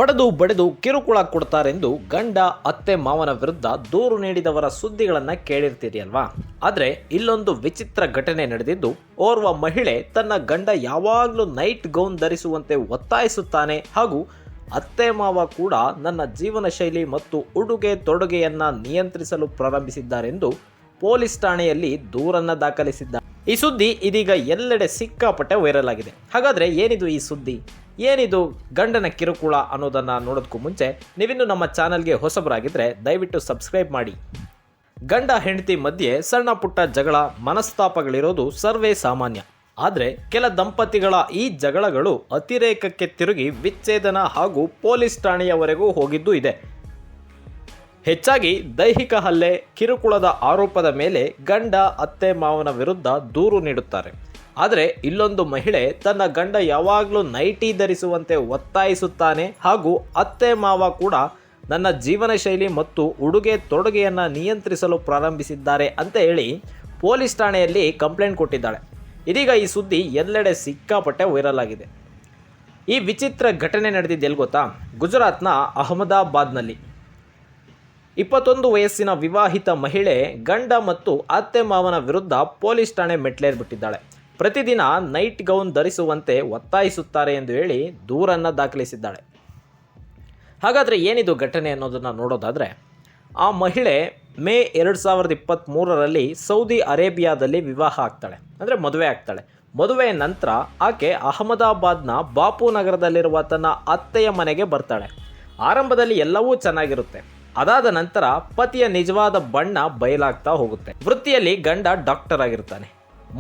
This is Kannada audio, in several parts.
ಹೊಡೆದು ಬಡೆದು ಕಿರುಕುಳ ಕೊಡ್ತಾರೆಂದು ಗಂಡ ಅತ್ತೆ ಮಾವನ ವಿರುದ್ಧ ದೂರು ನೀಡಿದವರ ಸುದ್ದಿಗಳನ್ನು ಕೇಳಿರ್ತೀರಿಯಲ್ವಾ. ಆದರೆ ಇಲ್ಲೊಂದು ವಿಚಿತ್ರ ಘಟನೆ ನಡೆದಿದ್ದು, ಓರ್ವ ಮಹಿಳೆ ತನ್ನ ಗಂಡ ಯಾವಾಗಲೂ ನೈಟ್ ಗೌನ್ ಧರಿಸುವಂತೆ ಒತ್ತಾಯಿಸುತ್ತಾನೆ ಹಾಗೂ ಅತ್ತೆ ಮಾವ ಕೂಡ ನನ್ನ ಜೀವನ ಶೈಲಿ ಮತ್ತು ಉಡುಗೆ ತೊಡುಗೆಯನ್ನ ನಿಯಂತ್ರಿಸಲು ಪ್ರಾರಂಭಿಸಿದ್ದಾರೆಂದು ಪೊಲೀಸ್ ಠಾಣೆಯಲ್ಲಿ ದೂರನ್ನು ದಾಖಲಿಸಿದ್ದಾರೆ. ಈ ಸುದ್ದಿ ಇದೀಗ ಎಲ್ಲೆಡೆ ಸಿಕ್ಕಾಪಟ್ಟೆ ವೈರಲ್ ಆಗಿದೆ. ಹಾಗಾದರೆ ಏನಿದು ಈ ಸುದ್ದಿ, ಏನಿದು ಗಂಡನ ಕಿರುಕುಳ ಅನ್ನೋದನ್ನು ನೋಡೋದಕ್ಕೂ ಮುಂಚೆ ನೀವಿನ್ನು ನಮ್ಮ ಚಾನಲ್ಗೆ ಹೊಸಬರಾಗಿದ್ದರೆ ದಯವಿಟ್ಟು ಸಬ್ಸ್ಕ್ರೈಬ್ ಮಾಡಿ. ಗಂಡ ಹೆಂಡತಿ ಮಧ್ಯೆ ಸಣ್ಣ ಪುಟ್ಟ ಜಗಳ ಮನಸ್ತಾಪಗಳಿರೋದು ಸರ್ವೇ ಸಾಮಾನ್ಯ. ಆದರೆ ಕೆಲ ದಂಪತಿಗಳ ಈ ಜಗಳಗಳು ಅತಿರೇಕಕ್ಕೆ ತಿರುಗಿ ವಿಚ್ಛೇದನ ಹಾಗೂ ಪೊಲೀಸ್ ಠಾಣೆಯವರೆಗೂ ಹೋಗಿದ್ದೂ ಇದೆ. ಹೆಚ್ಚಾಗಿ ದೈಹಿಕ ಹಲ್ಲೆ, ಕಿರುಕುಳದ ಆರೋಪದ ಮೇಲೆ ಗಂಡ ಅತ್ತೆ ಮಾವನ ವಿರುದ್ಧ ದೂರು ನೀಡುತ್ತಾರೆ. ಆದರೆ ಇಲ್ಲೊಂದು ಮಹಿಳೆ ತನ್ನ ಗಂಡ ಯಾವಾಗಲೂ ನೈಟಿ ಧರಿಸುವಂತೆ ಒತ್ತಾಯಿಸುತ್ತಾನೆ ಹಾಗೂ ಅತ್ತೆ ಮಾವ ಕೂಡ ನನ್ನ ಜೀವನ ಶೈಲಿ ಮತ್ತು ಉಡುಗೆ ತೊಡುಗೆಯನ್ನು ನಿಯಂತ್ರಿಸಲು ಪ್ರಾರಂಭಿಸಿದ್ದಾರೆ ಅಂತ ಹೇಳಿ ಪೊಲೀಸ್ ಠಾಣೆಯಲ್ಲಿ ಕಂಪ್ಲೇಂಟ್ ಕೊಟ್ಟಿದ್ದಾಳೆ. ಇದೀಗ ಈ ಸುದ್ದಿ ಎಲ್ಲೆಡೆ ಸಿಕ್ಕಾಪಟ್ಟೆ ವೈರಲ್ ಆಗಿದೆ. ಈ ವಿಚಿತ್ರ ಘಟನೆ ನಡೆದಿದ್ದು ಎಲ್ಲಿ ಗೊತ್ತಾ? ಗುಜರಾತ್ನ ಅಹಮದಾಬಾದ್ನಲ್ಲಿ 21 ವಯಸ್ಸಿನ ವಿವಾಹಿತ ಮಹಿಳೆ ಗಂಡ ಮತ್ತು ಅತ್ತೆ ಮಾವನ ವಿರುದ್ಧ ಪೊಲೀಸ್ ಠಾಣೆ ಮೆಟ್ಲೇರ್ಬಿಟ್ಟಿದ್ದಾಳೆ. ಪ್ರತಿದಿನ ನೈಟ್ ಗೌನ್ ಧರಿಸುವಂತೆ ಒತ್ತಾಯಿಸುತ್ತಾರೆ ಎಂದು ಹೇಳಿ ದೂರನ್ನು ದಾಖಲಿಸಿದ್ದಾಳೆ. ಹಾಗಾದರೆ ಏನಿದು ಘಟನೆ ಅನ್ನೋದನ್ನು ನೋಡೋದಾದರೆ, ಆ ಮಹಿಳೆ ಮೇ 2023ರಲ್ಲಿ ಸೌದಿ ಅರೇಬಿಯಾದಲ್ಲಿ ವಿವಾಹ ಆಗ್ತಾಳೆ, ಅಂದರೆ ಮದುವೆ ಆಗ್ತಾಳೆ. ಮದುವೆಯ ನಂತರ ಆಕೆ ಅಹಮದಾಬಾದ್ನ ಬಾಪು ನಗರದಲ್ಲಿರುವ ತನ್ನ ಅತ್ತೆಯ ಮನೆಗೆ ಬರ್ತಾಳೆ. ಆರಂಭದಲ್ಲಿ ಎಲ್ಲವೂ ಚೆನ್ನಾಗಿರುತ್ತೆ. ಅದಾದ ನಂತರ ಪತಿಯ ನಿಜವಾದ ಬಣ್ಣ ಬಯಲಾಗ್ತಾ ಹೋಗುತ್ತೆ. ವೃತ್ತಿಯಲ್ಲಿ ಗಂಡ ಡಾಕ್ಟರ್ ಆಗಿರ್ತಾನೆ.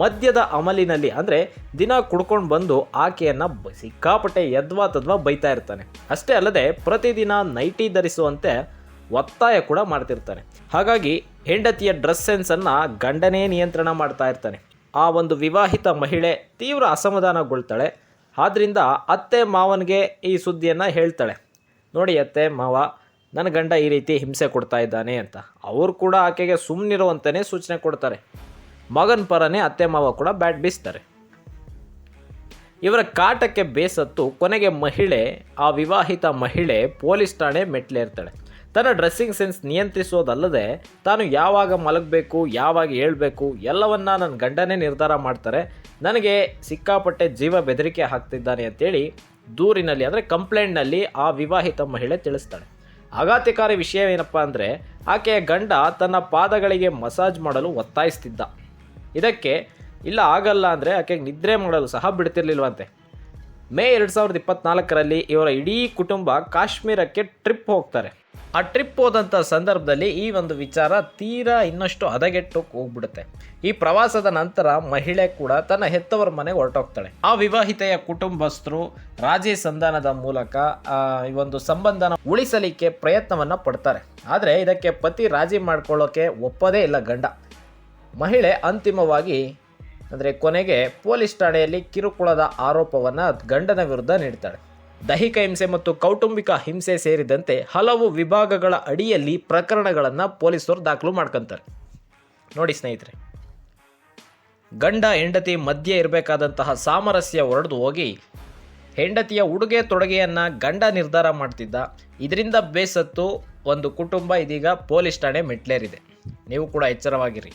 ಮದ್ಯದ ಅಮಲಿನಲ್ಲಿ ಅಂದರೆ ದಿನ ಕುಡ್ಕೊಂಡು ಬಂದು ಆಕೆಯನ್ನು ಸಿಕ್ಕಾಪಟ್ಟೆ ಯದ್ವಾ ತದ್ವಾ ಬೈತಾ ಇರ್ತಾನೆ. ಅಷ್ಟೇ ಅಲ್ಲದೆ ಪ್ರತಿದಿನ ನೈಟಿ ಧರಿಸುವಂತೆ ಒತ್ತಾಯ ಕೂಡ ಮಾಡ್ತಿರ್ತಾನೆ. ಹಾಗಾಗಿ ಹೆಂಡತಿಯ ಡ್ರೆಸ್ ಸೆನ್ಸನ್ನು ಗಂಡನೇ ನಿಯಂತ್ರಣ ಮಾಡ್ತಾ ಇರ್ತಾನೆ. ಆ ಒಂದು ವಿವಾಹಿತ ಮಹಿಳೆ ತೀವ್ರ ಅಸಮಾಧಾನಗೊಳ್ತಾಳೆ. ಆದ್ದರಿಂದ ಅತ್ತೆ ಮಾವನಿಗೆ ಈ ಸುದ್ದಿಯನ್ನು ಹೇಳ್ತಾಳೆ, ನೋಡಿ ಅತ್ತೆ ಮಾವ, ನನ್ನ ಗಂಡ ಈ ರೀತಿ ಹಿಂಸೆ ಕೊಡ್ತಾ ಇದ್ದಾನೆ ಅಂತ. ಅವರು ಕೂಡ ಆಕೆಗೆ ಸುಮ್ಮನಿರುವಂತಲೇ ಸೂಚನೆ ಕೊಡ್ತಾರೆ. ಮಗನ ಪರನೇ ಅತ್ತೆ ಮಾವ ಕೂಡ ಬ್ಯಾಟ್ ಬೀಸ್ತಾರೆ. ಇವರ ಕಾಟಕ್ಕೆ ಬೇಸತ್ತು ಕೊನೆಗೆ ಆ ವಿವಾಹಿತ ಮಹಿಳೆ ಪೊಲೀಸ್ ಠಾಣೆ ಮೆಟ್ಲೇರ್ತಾಳೆ. ತನ್ನ ಡ್ರೆಸ್ಸಿಂಗ್ ಸೆನ್ಸ್ ನಿಯಂತ್ರಿಸೋದಲ್ಲದೆ ತಾನು ಯಾವಾಗ ಮಲಗಬೇಕು, ಯಾವಾಗ ಹೇಳ್ಬೇಕು ಎಲ್ಲವನ್ನ ನನ್ನ ಗಂಡನೇ ನಿರ್ಧಾರ ಮಾಡ್ತಾರೆ, ನನಗೆ ಸಿಕ್ಕಾಪಟ್ಟೆ ಜೀವ ಬೆದರಿಕೆ ಹಾಕ್ತಿದ್ದಾನೆ ಅಂತೇಳಿ ದೂರಿನಲ್ಲಿ ಅಂದರೆ ಕಂಪ್ಲೇಂಟ್ನಲ್ಲಿ ಆ ವಿವಾಹಿತ ಮಹಿಳೆ ತಿಳಿಸ್ತಾಳೆ. ಆಘಾತಕಾರಿ ವಿಷಯ ಏನಪ್ಪ ಅಂದರೆ, ಆಕೆಯ ಗಂಡ ತನ್ನ ಪಾದಗಳಿಗೆ ಮಸಾಜ್ ಮಾಡಲು ಒತ್ತಾಯಿಸ್ತಿದ್ದ. ಇದಕ್ಕೆ ಇಲ್ಲ ಆಗಲ್ಲ ಅಂದರೆ ಆಕೆಗೆ ನಿದ್ರೆ ಮಾಡಲು ಸಹ ಬಿಡ್ತಿರ್ಲಿಲ್ವಂತೆ. ಮೇ 2024ರಲ್ಲಿ ಇವರ ಇಡೀ ಕುಟುಂಬ ಕಾಶ್ಮೀರಕ್ಕೆ ಟ್ರಿಪ್ ಹೋಗ್ತಾರೆ. ಆ ಟ್ರಿಪ್ ಹೋದಂಥ ಸಂದರ್ಭದಲ್ಲಿ ಈ ಒಂದು ವಿಚಾರ ತೀರಾ ಇನ್ನಷ್ಟು ಹದಗೆಟ್ಟು ಹೋಗ್ಬಿಡುತ್ತೆ. ಈ ಪ್ರವಾಸದ ನಂತರ ಮಹಿಳೆ ಕೂಡ ತನ್ನ ಹೆತ್ತವರ ಮನೆಗೆ ಹೊರಟೋಗ್ತಾಳೆ. ಆ ವಿವಾಹಿತೆಯ ಕುಟುಂಬಸ್ಥರು ರಾಜಿ ಸಂಧಾನದ ಮೂಲಕ ಈ ಒಂದು ಸಂಬಂಧನ ಉಳಿಸಲಿಕ್ಕೆ ಪ್ರಯತ್ನವನ್ನು ಪಡ್ತಾರೆ. ಆದರೆ ಇದಕ್ಕೆ ಪತಿ ರಾಜಿ ಮಾಡ್ಕೊಳ್ಳೋಕೆ ಒಪ್ಪದೇ ಇಲ್ಲ ಗಂಡ. ಮಹಿಳೆ ಅಂತಿಮವಾಗಿ ಅಂದರೆ ಕೊನೆಗೆ ಪೊಲೀಸ್ ಠಾಣೆಯಲ್ಲಿ ಕಿರುಕುಳದ ಆರೋಪವನ್ನು ಗಂಡನ ವಿರುದ್ಧ ನೀಡ್ತಾಳೆ. ದೈಹಿಕ ಹಿಂಸೆ ಮತ್ತು ಕೌಟುಂಬಿಕ ಹಿಂಸೆ ಸೇರಿದಂತೆ ಹಲವು ವಿಭಾಗಗಳ ಅಡಿಯಲ್ಲಿ ಪ್ರಕರಣಗಳನ್ನು ಪೊಲೀಸರು ದಾಖಲು ಮಾಡ್ಕೊತಾರೆ. ನೋಡಿ ಸ್ನೇಹಿತರೆ, ಗಂಡ ಹೆಂಡತಿ ಮಧ್ಯೆ ಇರಬೇಕಾದಂತಹ ಸಾಮರಸ್ಯ ಹೊರಡು ಹೋಗಿ ಹೆಂಡತಿಯ ಉಡುಗೆ ತೊಡುಗೆಯನ್ನು ಗಂಡ ನಿರ್ಧಾರ ಮಾಡ್ತಿದ್ದ. ಇದರಿಂದ ಬೇಸತ್ತು ಒಂದು ಕುಟುಂಬ ಇದೀಗ ಪೊಲೀಸ್ ಠಾಣೆ ಮೆಟ್ಲೇರಿದೆ. ನೀವು ಕೂಡ ಎಚ್ಚರವಾಗಿರಿ.